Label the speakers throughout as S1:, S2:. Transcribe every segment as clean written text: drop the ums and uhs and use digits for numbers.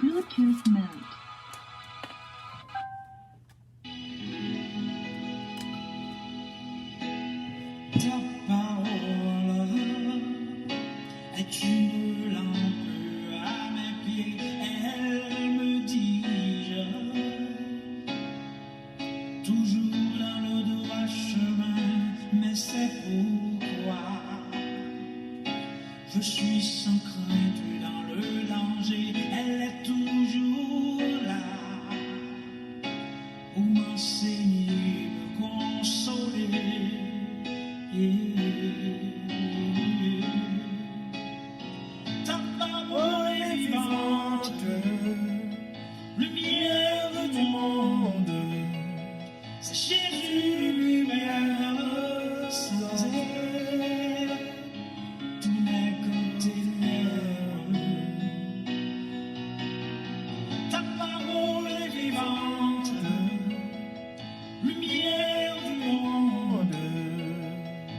S1: Bluetooth mode.
S2: Ta parole est une lampe à mes pieds, elle me dirige toujours dans le droit chemin, mais c'est pourquoi je suis sans crainte dans le danger, elle est toujours là pour m'enseigner, me consoler. Ta parole est vivante, lumière du monde, c'est Jésus lui-même, sans elle, tout n'est que ténèbres. Ta parole est vivante, lumière du monde,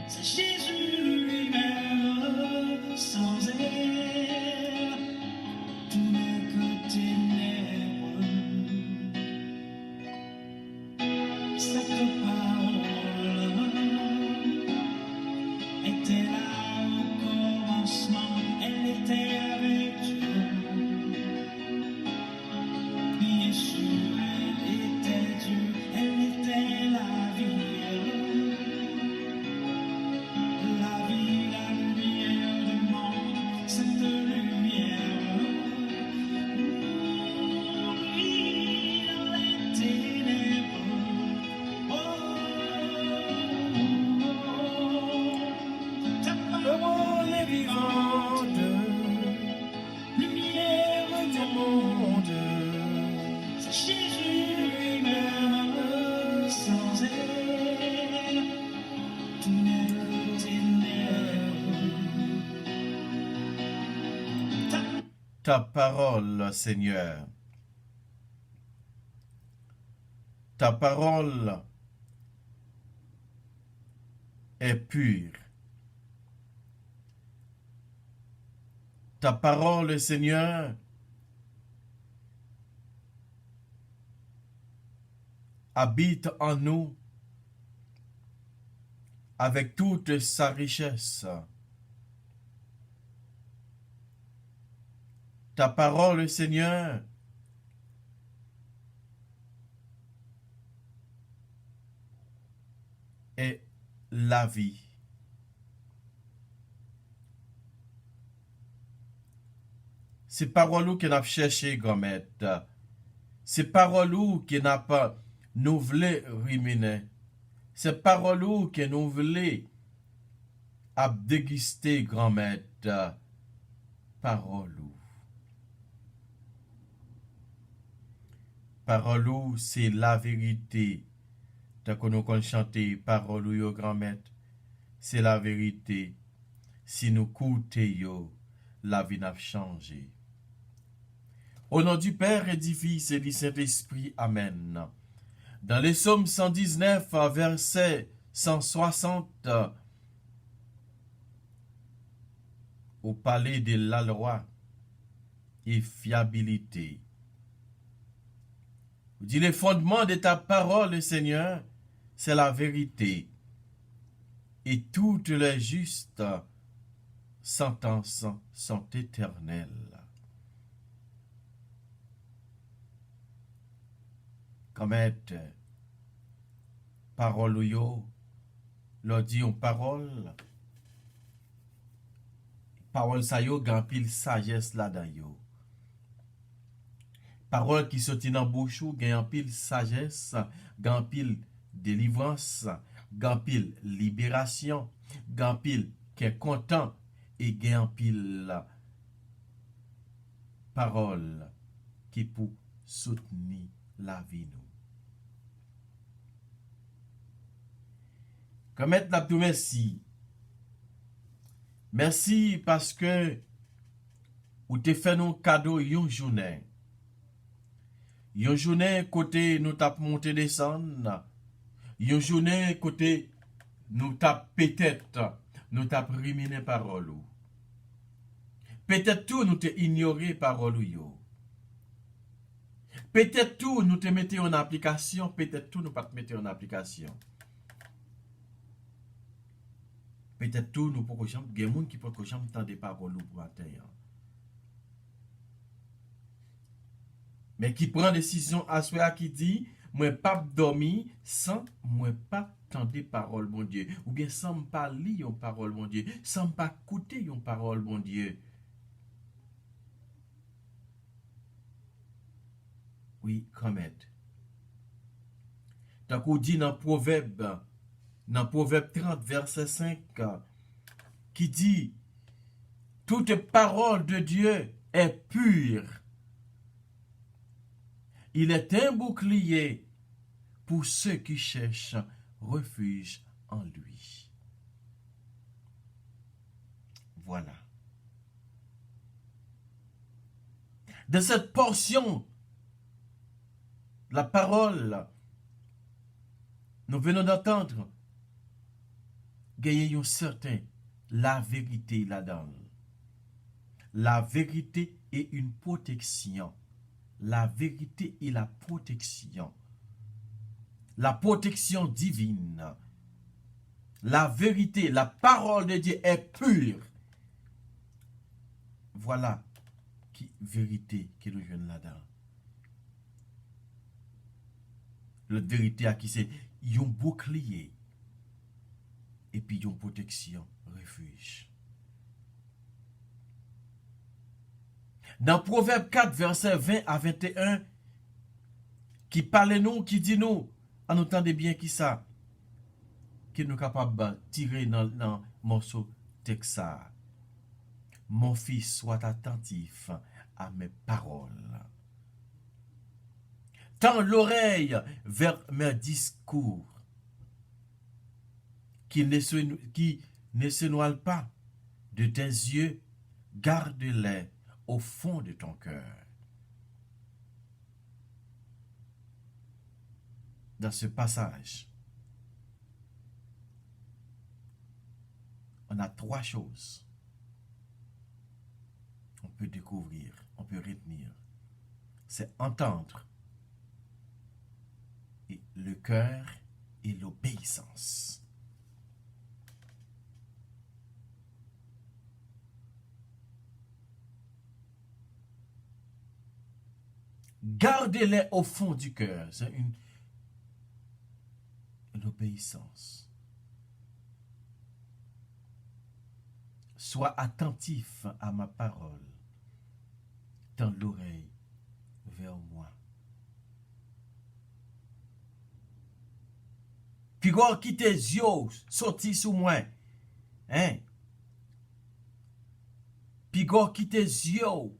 S2: c'est Jésus lui-même, sans elle, tout n'est que ténèbres. Cette parole était là au commencement, elle était avec Dieu. Bien sûr, elle était Dieu, elle était la vie, la lumière du monde, cette lumière. Lui dans les ténèbres. Ta parole est vivante, lumière du monde, c'est Jésus lui-même, sans elle, tout n'est que ténèbres.
S3: Ta parole, Seigneur. Ta parole est pure. Ta parole, Seigneur, habite en nous avec toute sa richesse. Ta parole, Seigneur, est la vie. C'est parole que nous avons cherché, Gomet. C'est parole que n'a pas nous voulons ruminer. C'est parole que nous voulons déguster, grand-maître. Parole. Parole, c'est la vérité. Tant que nous avons chanté parole, yo, grand-maître, c'est la vérité. Si nous écoutons, la vie n'a changé. Au nom du Père et du Fils et du Saint-Esprit, Amen. Dans les psaumes 119, verset 160, au palais de la loi et fiabilité. Vous dites, les fondements de ta parole, Seigneur, c'est la vérité. Et toutes les justes sentences sont éternelles. Comme être parole yo, leur dit en parole ça yo gampil sagesse là-dedans yo. Parole qui sorti dans bouche ou gampil sagesse, gampil délivrance, gampil libération, gampil qui est content et gampil parole qui pour soutenir la vie nous. Comme être la tout merci. Merci parce que vous te fait nos cadeaux une journée. Une journée côté nous t'a monté descendre. Une journée côté nous t'a peut-être nous t'a ruminé parole. Peut-être tout nous te ignoré parole ou yo. Peut-être tout nous te mettons en application, peut-être tout nous pas te mettre en application. Peut-être tout nous pour que chambre, il y a des gens qui peuvent que chambre tant des paroles pour atteindre. Mais qui prend décision à soi qui dit moi pas dormi sans moi pas tendre parole bon Dieu ou bien sans pas lire une parole bon Dieu, sans pas écouter une parole bon Dieu. Oui, commettre. Tant qu'on dit dans Proverbe 30 verset 5 qui dit toute parole de Dieu est pure. Il est un bouclier pour ceux qui cherchent refuge en lui. Voilà. De cette portion, la parole, nous venons d'entendre, gagner un certain, la vérité là-dedans. La vérité est une protection. La vérité est la protection. La protection divine. La vérité, la parole de Dieu est pure. Voilà qui vérité que nous jouons là-dedans. La vérité à qui c'est un bouclier et puis une protection, refuge. Dans Proverbe 4, verset 20 à 21, qui parle nous, qui dit nous, en entendez bien qui ça, qui nous capable de tirer dans le morceau texte. Mon fils, sois attentif à mes paroles. Tends l'oreille vers mes discours, qui ne se noient pas de tes yeux, garde-les au fond de ton cœur. Dans ce passage, on a trois choses. On peut découvrir, on peut retenir. C'est entendre et le cœur et l'obéissance. Gardez-les au fond du cœur. C'est une obéissance. Sois attentif à ma parole. Tends l'oreille vers moi. Puis quand quitte tes yeux, sorti sous moi. Hein? Puis quand quitte tes yeux,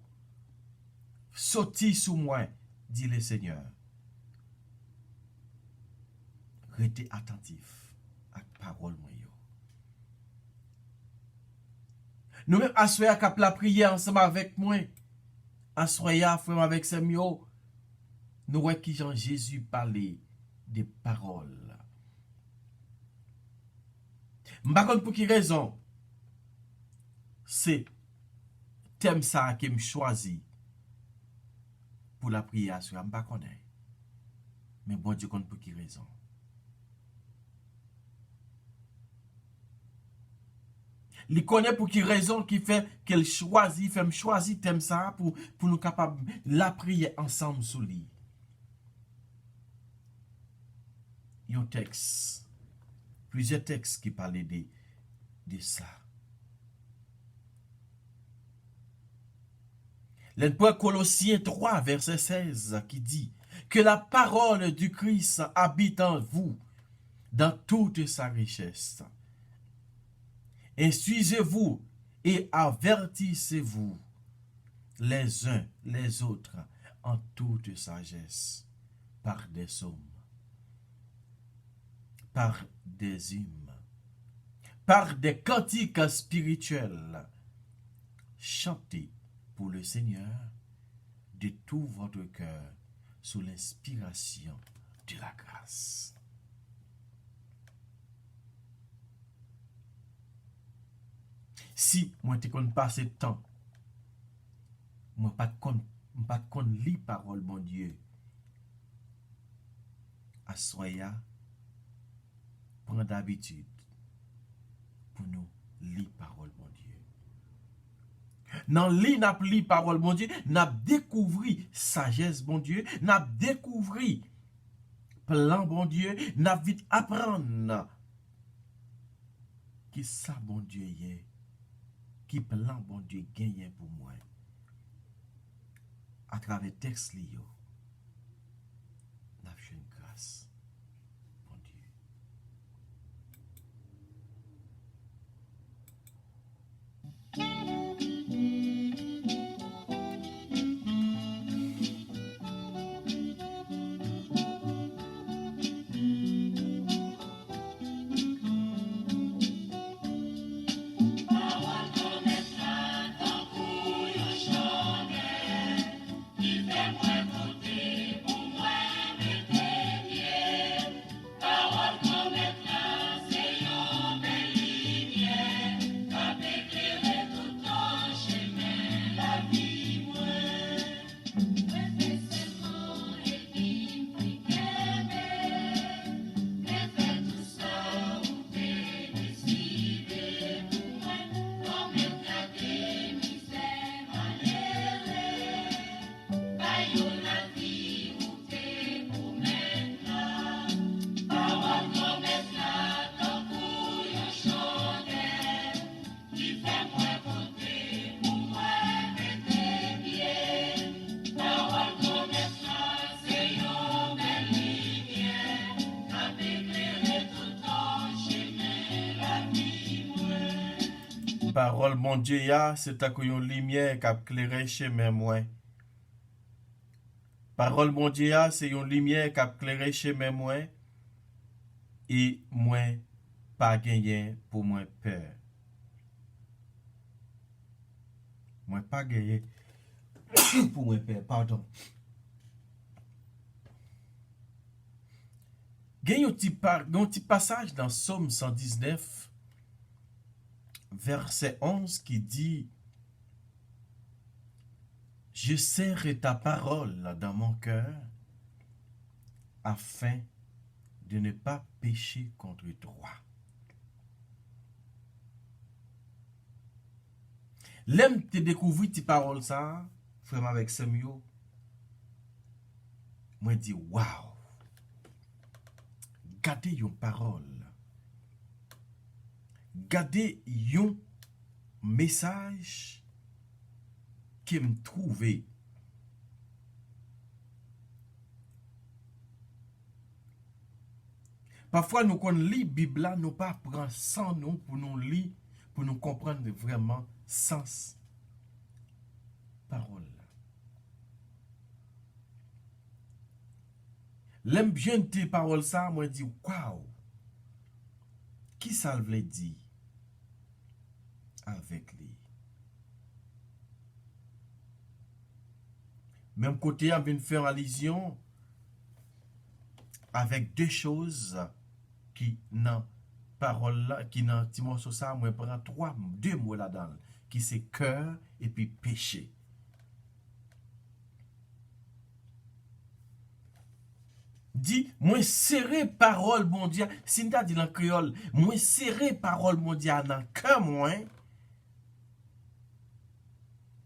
S3: sorti sous moi, dit le Seigneur. Restez attentif à la parole moi. Nous-mêmes, assoyons à la prière ensemble avec moi. Assoyons frère avec ses mieux. Nous voyons qui Jean Jésus parlait des paroles. Je ne sais pas pour quelle raison. C'est thème ça que je choisi pour la prière. Je ne sais pas. Mais bon Dieu compte pour quelle raison. Il connaît pour quelle raison qui fait qu'elle choisit, fait me choisir thème ça pour nous capables la prier ensemble sous lui. Il y a un texte, plusieurs textes qui parlaient de ça. L'un Colossiens 3, verset 16, qui dit que la parole du Christ habite en vous dans toute sa richesse. Instruisez-vous et avertissez-vous les uns les autres en toute sagesse, par des psaumes, par des hymnes, par des cantiques spirituels. Chantez pour le Seigneur de tout votre cœur sous l'inspiration de la grâce. Si moi te connais pas ce temps moi pas de kon li parole bon Dieu. À soya prendre d'habitude pour nous lire parole bon Dieu. Dans li parole bon Dieu, n'a découvert sagesse bon Dieu, n'a découvert plan bon Dieu, n'a vite apprendre qui ça bon Dieu est, qui plan bon Dieu gagne pour moi. À travers texte li yo, n'a fait une grâce bon Dieu. Parole mon Dieu ya, c'est ta yon lumière qui a éclairé chemin moi. Parole mon Dieu ya, c'est une lumière qui a éclairé chemin moi. Et moi pas gagné pour moi peur. Moi pas gagné pour moi peur, pardon. Il y a un petit passage dans Somme 119 verset 11 qui dit: je serre ta parole dans mon cœur afin de ne pas pécher contre toi. L'aime te découvrir tes paroles ça, frère avec Samuel. Moi dis waouh. Gardez yon parole. Gardez yon message qui me trouve. Parfois nous qu'on lit Bible là, nous pas prendre sans nous pour nous lire, pour nous comprendre vraiment sens parole. L'aime bien tes paroles ça, moi dit waouh. Qui ça veut dire avec lui? Même côté, on vient faire allusion avec deux choses qui dans parole là, qui dans Timothée ça, moi prend deux mots là-dedans, qui c'est cœur et puis péché. Dit, moi serré parole bon Dieu, si t'as dit dans créole, moi serré parole bon Dieu dans cœur moi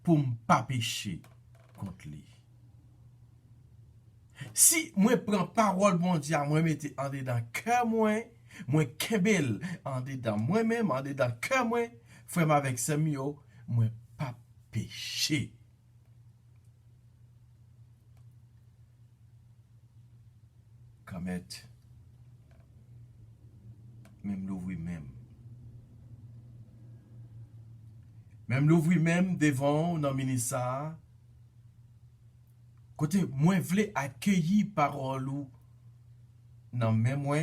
S3: pour ne pas pécher contre lui. Si moi prends parole bon Dieu, moi mette en dedans cœur moi kebel en dedans moi-même, en dedans cœur moi, frère avec Samuel, moi pas pécher. Kamet, même l'ouvrir même l'ouvrir même devant dans ministère. Côté moi vle accueillir parole ou dans même moi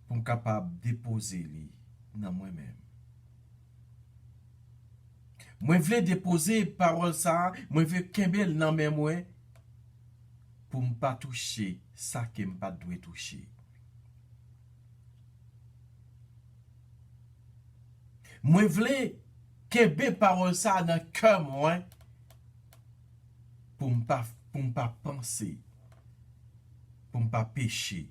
S3: pour capable déposer li dans moi-même. Moi vle déposer parole ça, moi vle kembel dans même moi pour ne pas toucher ça que me pas doit toucher. Moi vle kebe parole ça dans cœur moi pour pas penser, pour pas pécher.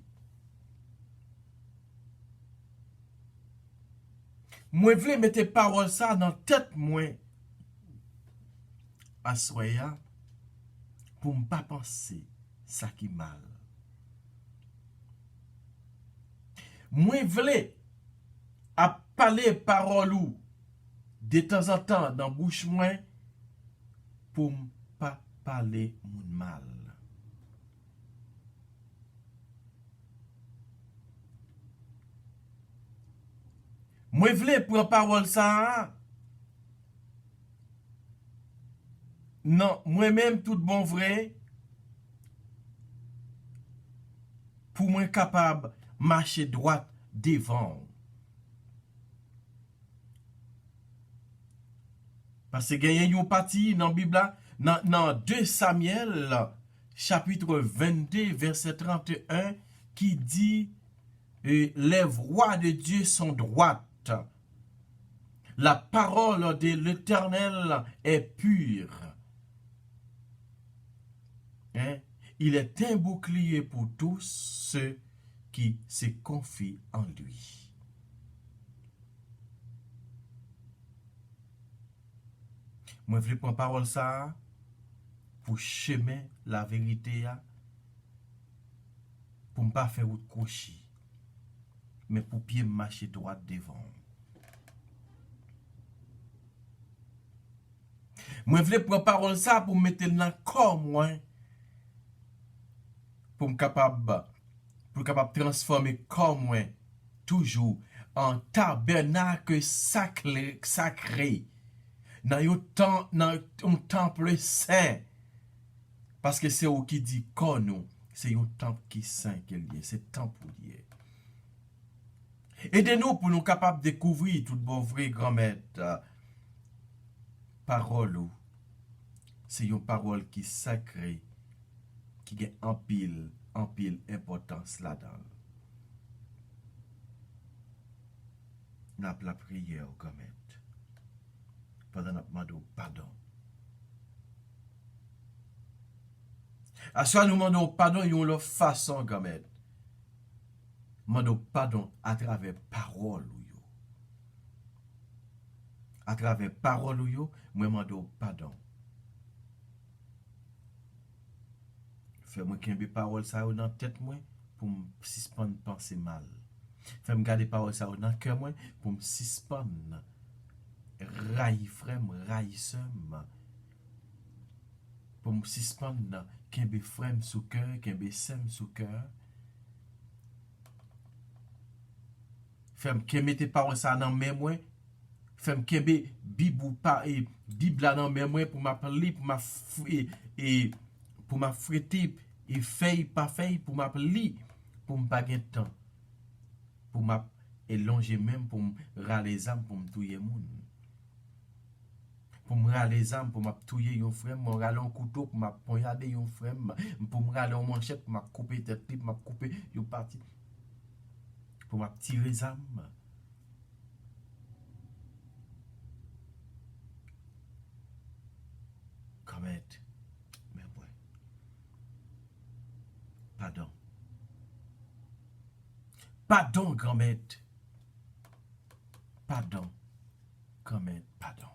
S3: Moi vle mettre parole ça dans tête moi assoya pour pas penser ça qui mal. Moi vle à parler parole ou de temps en temps dans bouche moi pour pas parler moun mal. Moi vle prendre parole ça. Non, moi-même tout bon vrai pour moi capable marcher droit devant. Parce que il y a une partie dans la Bible, dans 2 Samuel, chapitre 22, verset 31, qui dit les voies de Dieu sont droites. La parole de l'Éternel est pure. Hein? Il est un bouclier pour tous ceux qui se confient en lui. Moi, je veux prendre parole ça pour chemin la vérité, pour ne pas faire route crochée, mais pour pied marcher droit devant. Moi, je veux prendre parole ça pour mettre dans le corps, moi, pour me capable transformer corps, moi, toujours en tabernacle sacré. Dans un temple saint. Parce que c'est où qui dit qu'on nous, c'est un temple qui est saint qu'il y a, c'est temple lié. Aidez-nous pour nous capables de découvrir tout bon vrai grand-mère parole. C'est une parole qui est sacrée, qui a en pile importance là-dedans. Nous avons la prière grand-mère. Pendant notre demandons pardon. À ce nous demandons pardon, il y a une façon, gamet. Demandons pardon à travers parole. À travers parole, moi demandons pardon. Fais-moi qu'il y ait parole ça dans la tête, moi, pour me suspendre penser mal. Fais-moi garder parole ça dans le cœur, moi, pour me suspendre. Raï frème, raï sem. Pour me suspendre, qu'un frème sous cœur, qu'un sem sous cœur. Femme qui mette parole ça dans mes moi. Femme qui Bible ou pas et Bible dans mes moi pour m'appeler, pour m'affréter et feuille pas feuille pour m'appeler, pour me pas de temps. Pour m'élonger même pour me râler les âmes pour me touiller moun. Pour me râler les âmes, pour me touiller un frère, pour me râler un couteau, pour me poignarder un frère, pour me râler un manchette, pour me couper tête, pour me couper une partie, pour me tirer les âmes. Comment mais ouais. Pardon. Pardon, grand-mère. Pardon. Grand-mère, pardon.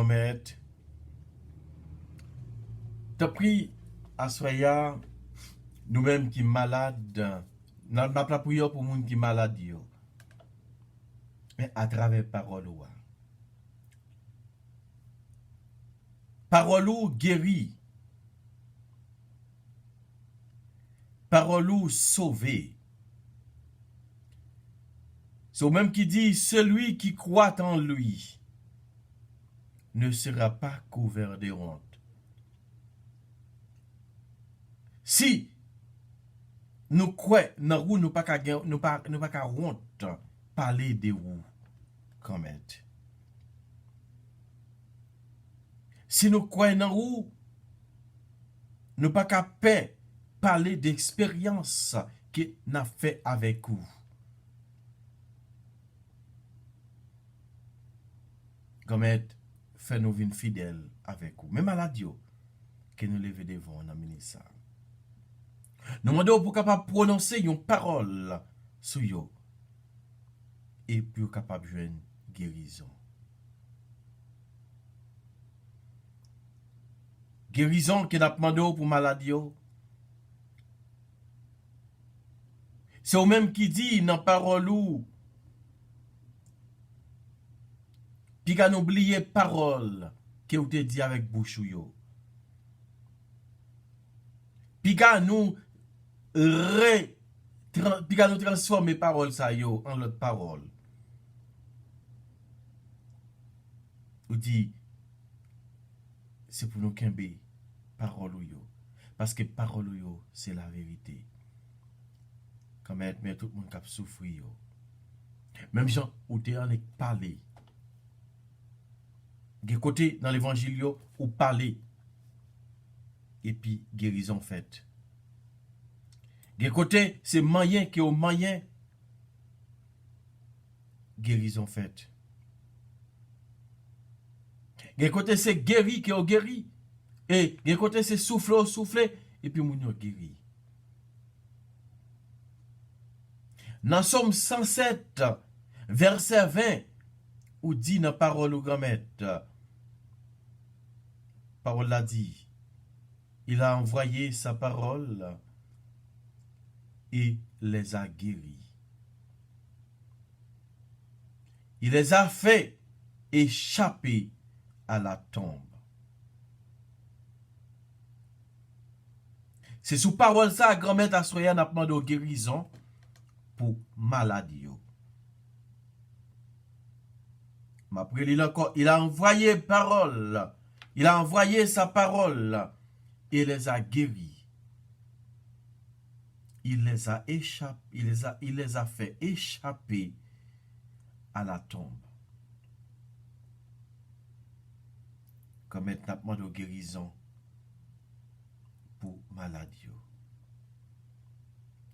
S3: grand maître. T'as pris à soya, nous-mêmes qui malades, n'a pas prière pour monde qui malade yo. Mais à travers parole ou. Parole ou guérit. Parole ou sauvé. C'est au même qui dit, celui qui croit en lui ne sera pas couvert de honte. Si nous croyons dans vous, nous pas qu'à honte parler de vous comme être. Si nous croyons dans vous, nous pas qu'à paix parler d'expérience que n'a fait avec vous. Comme être fait nous vivre fidèles avec vous. Même à la Dieu, que nous lever devant dans le ministère. Nous demandons pour capable prononcer une parole sur vous. Et puis capable de jouer guérison. Guérison que nous demandons pour maladie. C'est au même qui dit dans parole ou puis qu'à n'oublier parole que vous te dit avec bouche yo. Puis qu'à nous transformer parole ça yo en l'autre parole. Ou dit c'est pour nous kembe parole yo parce que parole yo c'est la vérité. Comme mais tout le monde qui souffre yo. Même gens où tu en parler. Des côté dans l'évangile ou parler et puis guérison faite. Des côté c'est moyen qui au moyen guérison faite. Des côté c'est guéri qui au guéri et des côté c'est souffler et puis moun yo guéri. Dans Somme 107 verset 20 ou dit dans parole au grand maître. Parole l'a dit. Il a envoyé sa parole et les a guéris. Il les a fait échapper à la tombe. C'est sous parole ça, grand-mère Assoya n'a pas demandé guérison pour maladie. Il a envoyé parole. Il a envoyé sa parole et les a guéris. Il les a fait échapper à la tombe. Comme maintenant de guérison pour maladie.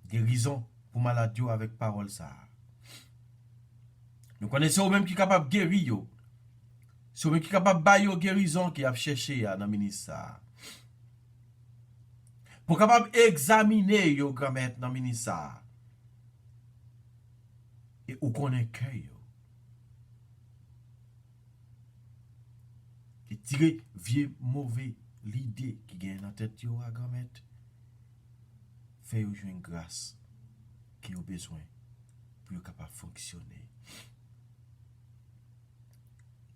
S3: Guérison pour maladie avec parole ça. Nous connaissons même qui est capable de guérir. C'est même qui est capable de bailler guérison qui a cherché dans le ministère. Pour capable d'examiner yo grand-mère dans le ministère. Et où connaît que yo. Et tirer vieux mauvais l'idée qui gagne dans la tête yo à grand-mère. Fait yo jouer une grâce qui a besoin pour être capable de fonctionner.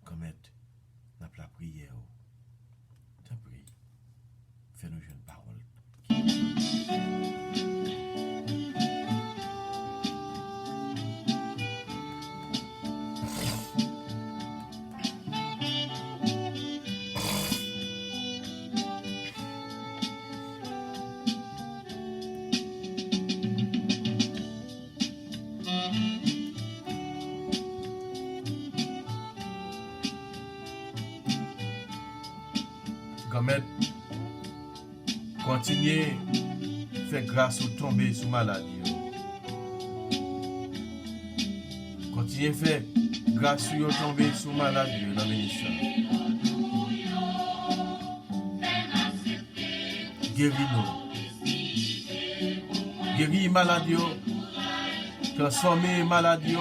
S3: Comme n'a pas la prière. T'as pris. Fais-nous jouer une parole. Continuez faire grâce ou tomber sous maladie. Continuez faire grâce ou tomber sous maladie dans le ministère. Guéris-nous. Guéris maladie. Transformer maladie.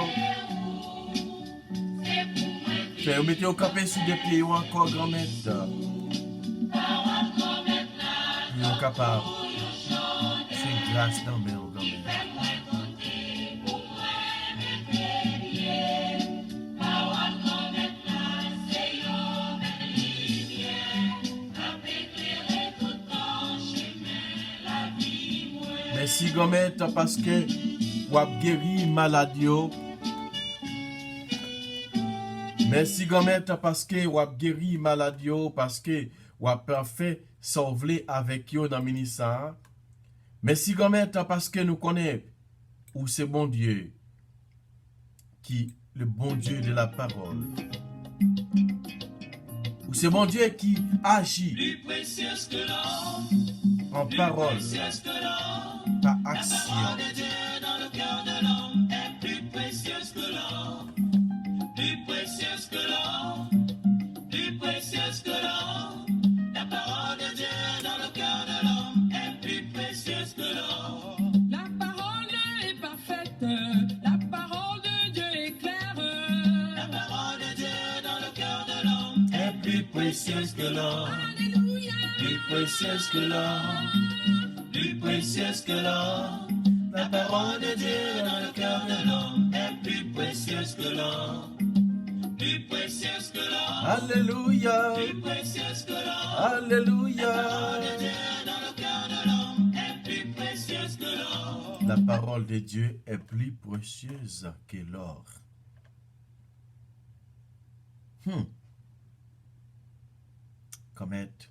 S3: Fais vous mettez au campé sous des pieds ou encore grand-mère. Nous capable. C'est grâce dans mes grand-mère. Merci grand-mère parce que vous avez guéri maladie. Merci grand-mère parce que vous avez guéri maladie parce que vous avez fait sauver avec vous dans le ministère. Merci grand-mère parce que nous connaissons où c'est bon Dieu qui le bon Dieu de la parole. Où c'est bon Dieu qui agit en parole, par action. Précieuse que l'or, plus précieuse que l'or, plus précieuse que l'or. La parole de Dieu dans le cœur de l'homme est plus précieuse que l'or, plus précieuse que l'or. Alléluia, plus précieuse que l'or. Alléluia. La parole de Dieu dans le cœur de l'homme est plus précieuse que l'or. La parole de Dieu est plus précieuse que l'or. Commettre.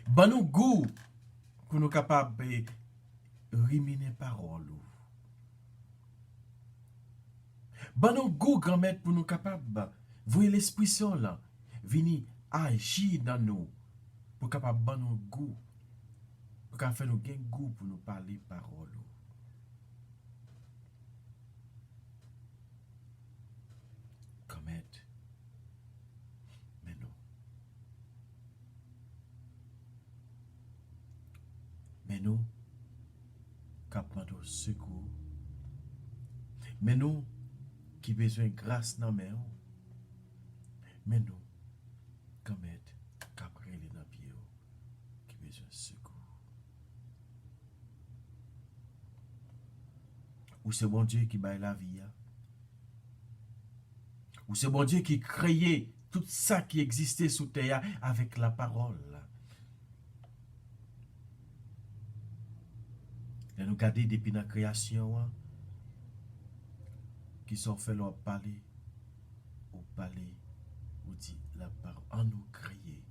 S3: Bon nous goût pour nous capables de ruminer parole. Bon nous goût grand-mère pour nous capables voyez l'esprit saint là venir agir dans nous pour capable bon nous goût pour qu'à faire nous gain goût pour nous parler parole. Commettre. Mais nous, capable de secours. Mais nous, qui besoin de grâce dans mes mains. Mais nous, comme être, capable de dans pied, qui besoin de secours. Ou c'est bon Dieu qui baille la vie. Ou c'est bon Dieu qui créait tout ça qui existait sous terre avec la parole. Et nous garder depuis la création, qui sont fait leur parler, ou dit la parole, en nous créer.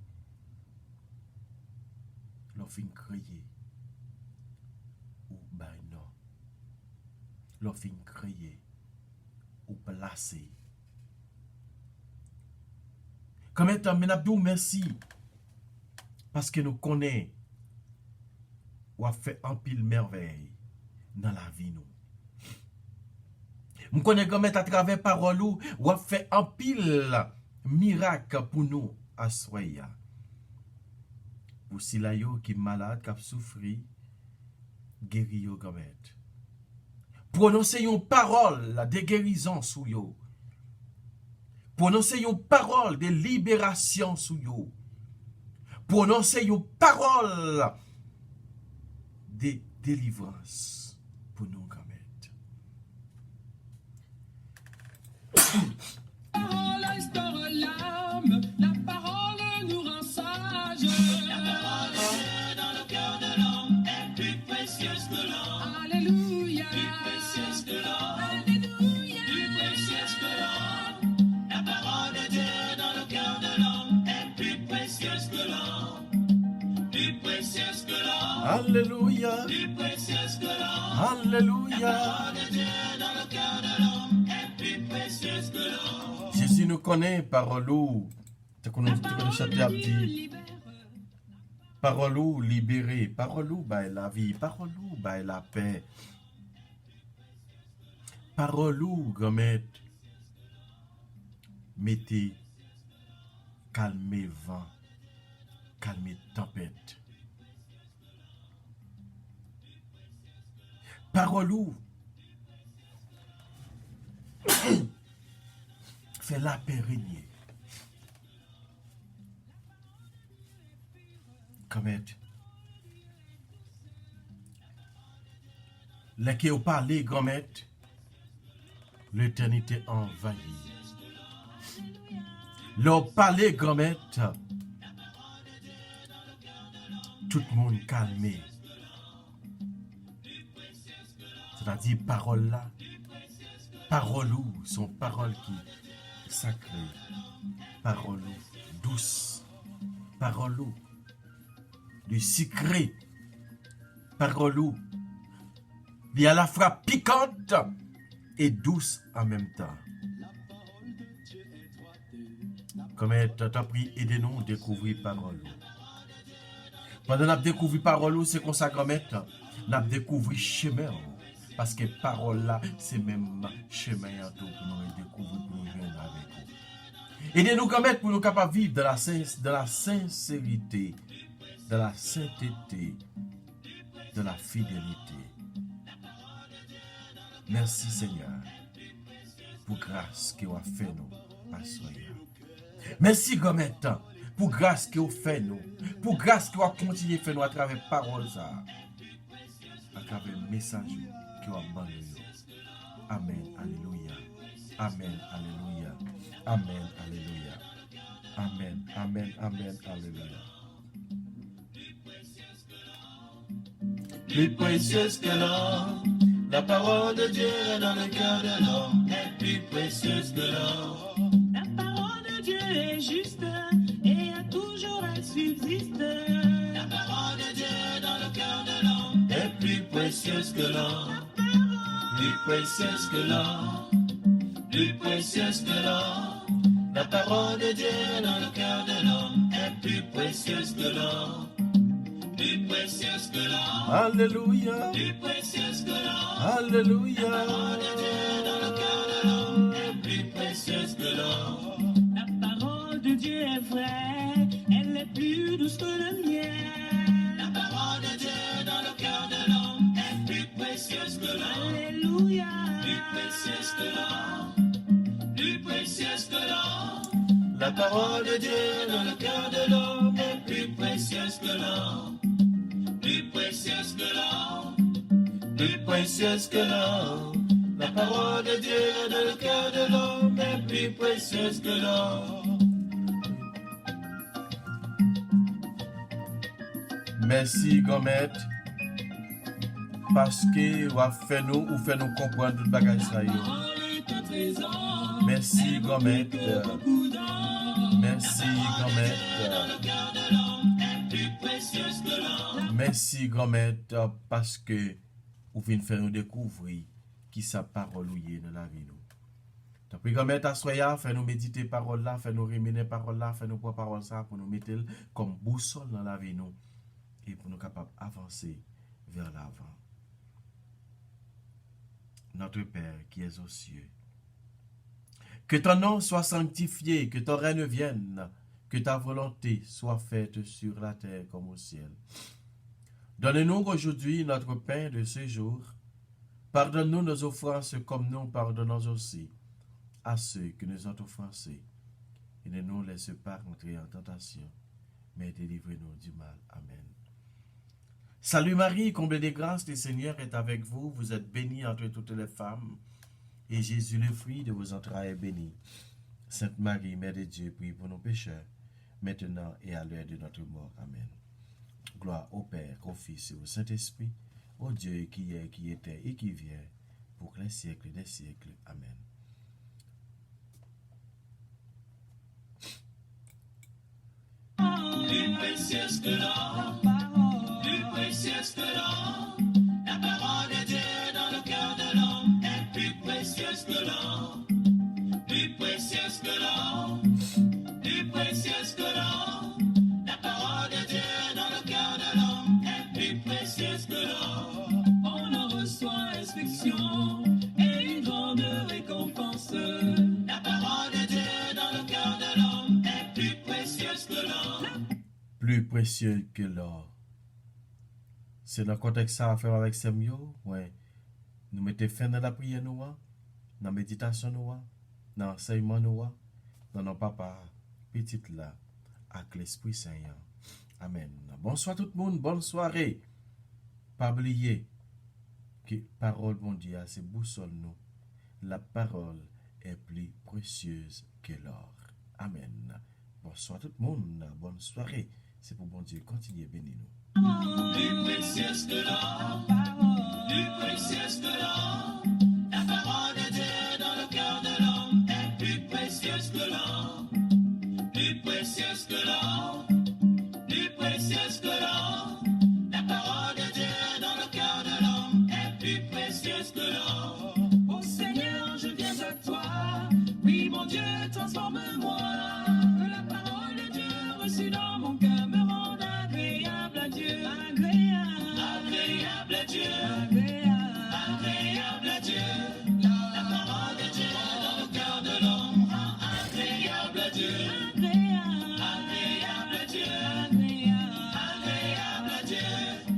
S3: Leur fin créer, ou ben non. Leur fin créer, ou placer. Comme étant, nous merci, parce que nous connaissons, ou a fait un pile merveille dans la vie nous. Nous connaissons comment à travers parole ou a fait un pile miracle pour nous à soya. Pour si la yo qui malade, qui a souffert, guéri yo gomet. Prononcez une parole de guérison sous yo. Prononcez une parole de libération sous yo. Prononcez une parole de délivrance pour nous commettre.
S2: Parole instaure l'âme, la parole nous rend sages. La parole de Dieu dans le cœur de l'homme est plus précieuse que l'or. Alléluia. Plus précieuse que l'or. Alléluia. Plus précieuse que l'or. La parole de Dieu dans le cœur de l'homme est plus précieuse que l'or. Plus précieuse que l'or.
S3: Alléluia.
S2: Plus précieuse que l'or.
S3: Alléluia.
S2: La parole de Dieu dans le cœur de l'homme est plus précieuse que l'or.
S3: Jésus nous connaît, parole ou, tu connais chanter à dit, parole ou libéré, parole ou bah la vie, parole ou bah la paix, parole ou gomet, mettez, calmez vent, calmez tempête. Parole ou la paix régner. Comment les qui ont parlé, grand-mère, l'éternité envahie. Leur parler, grand-mère, tout le monde calmé. C'est-à-dire, parole là, parole ou, sont paroles qui sacrées, parole ou, douce, parole ou, du secret, parole ou, il y a la fois piquante et douce en même temps. Comme tu as pris, aidez-nous à découvrir parole. Pendant qu'on découvert parole, c'est comme ça qu'on a découvert chemin. Parce que parole là, c'est même chemin pour nous découvrir, pour nous joindre avec vous. Aidez-nous quand même pour nous capables de vivre de la sincérité, de la sainteté, de la fidélité. Merci Seigneur pour grâce que vous avez fait nous passer. Merci Gomet pour grâce que vous fait nous, pour grâce que vous avez continué à faire nous à travers paroles ça, à travers le message que vous avez donné. Amen, alléluia. Amen, alléluia. Amen, alléluia. Amen, amen, amen, alléluia. Plus précieuse que l'or, la parole de Dieu est dans le cœur de l'homme, est plus précieuse que l'or.
S2: La parole de Dieu est juste et a toujours elle subsiste. La parole de Dieu dans le cœur de l'homme
S3: Est plus précieuse que l'or, plus précieuse que l'or, plus précieuse que l'or. La parole de Dieu dans le cœur de l'homme est plus précieuse que l'or. Plus précieuse que l'or. Alléluia. Plus précieuse que l'or. Alléluia. La parole de Dieu dans le cœur de l'homme est plus précieuse que l'or.
S2: La parole de Dieu est vraie, elle est plus douce que le miel.
S3: La parole de Dieu dans le cœur de l'homme est plus précieuse que l'or.
S2: Alléluia.
S3: Plus précieuse que l'or. Plus précieuse que l'or. La parole de Dieu dans le cœur de l'homme est plus précieuse que l'or. Plus précieuse que l'or. Plus précieuse que l'or. La parole de Dieu dans le cœur de l'homme est plus précieuse que l'or. Merci, Gomet, parce que vous fait nous comprendre tout le bagage ça. Merci, Gomet. Merci, Gomet. Merci, Gomet, parce que vous venez faire nous découvrir qui sa parole est dans la vie. Donc, puis, Gomet, à soya, fait nous méditer parole là, fait nous ruminer parole là, fait nous prendre parole ça pour nous mettre comme boussole dans la vie nous et pour nous capables d'avancer vers l'avant. Notre Père qui es aux cieux, que ton nom soit sanctifié, que ton règne vienne, que ta volonté soit faite sur la terre comme au ciel. Donne-nous aujourd'hui notre pain de ce jour. Pardonne-nous nos offenses comme nous pardonnons aussi à ceux qui nous ont offensés. Et ne nous laisse pas entrer en tentation, mais délivre-nous du mal. Amen. Salut Marie, comblée de grâce, le Seigneur est avec vous. Vous êtes bénie entre toutes les femmes. Et Jésus, le fruit de vos entrailles, est béni. Sainte Marie, Mère de Dieu, prie pour nos pécheurs, maintenant et à l'heure de notre mort. Amen. Gloire au Père, au Fils et au Saint-Esprit, au Dieu qui est, qui était et qui vient, pour les siècles des siècles. Amen.
S2: Plus précieuse que l'or, plus précieuse que l'or. La parole de Dieu dans le cœur de l'homme est plus précieuse que l'or. Plus précieuse que l'or, plus précieuse que l'or. La parole de Dieu dans le cœur de l'homme est plus précieuse que l'or. On en reçoit inspection et une grande récompense. La parole de Dieu dans le cœur de l'homme est plus précieuse que l'or.
S3: Plus précieux que l'or. C'est dans le contexte ça à faire avec Samuel. Ouais. Nous mettons fin dans la prière, nous, dans la méditation, nous, dans l'enseignement, nous, dans nos papa, petite là, avec l'Esprit Saint. Amen. Bonsoir tout le monde, bonne soirée. Pas oublier que parole bon Dieu, c'est boussole nous. La parole est plus précieuse que l'or. Amen. Bonsoir tout le monde, bonne soirée. C'est pour bon Dieu, continuez bénir nous.
S2: Plus précieuse que l'or, plus précieuse que l'or. La parole de Dieu dans le cœur de l'homme est plus précieuse que l'or. Plus précieuse que l'or, plus précieuse que l'or. La parole de Dieu dans le cœur de l'homme est plus précieuse que l'or. Oh Seigneur, je viens à toi. Oui, mon Dieu, transforme-moi. Que la parole de Dieu reçue dans mon cœur me rende agréable à Dieu. Agréable à Dieu. Agréable à Dieu. La parole de Dieu dans le cœur de l'homme rend agréable à Dieu. Agréable à Dieu. Agréable à Dieu.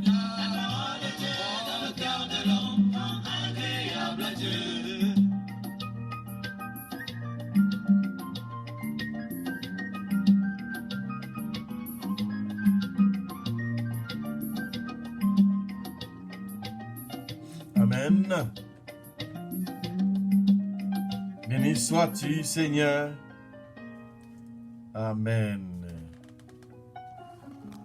S2: La parole de Dieu dans le cœur de l'homme rend agréable à Dieu.
S3: Amen. Béni sois-tu, Seigneur. Amen.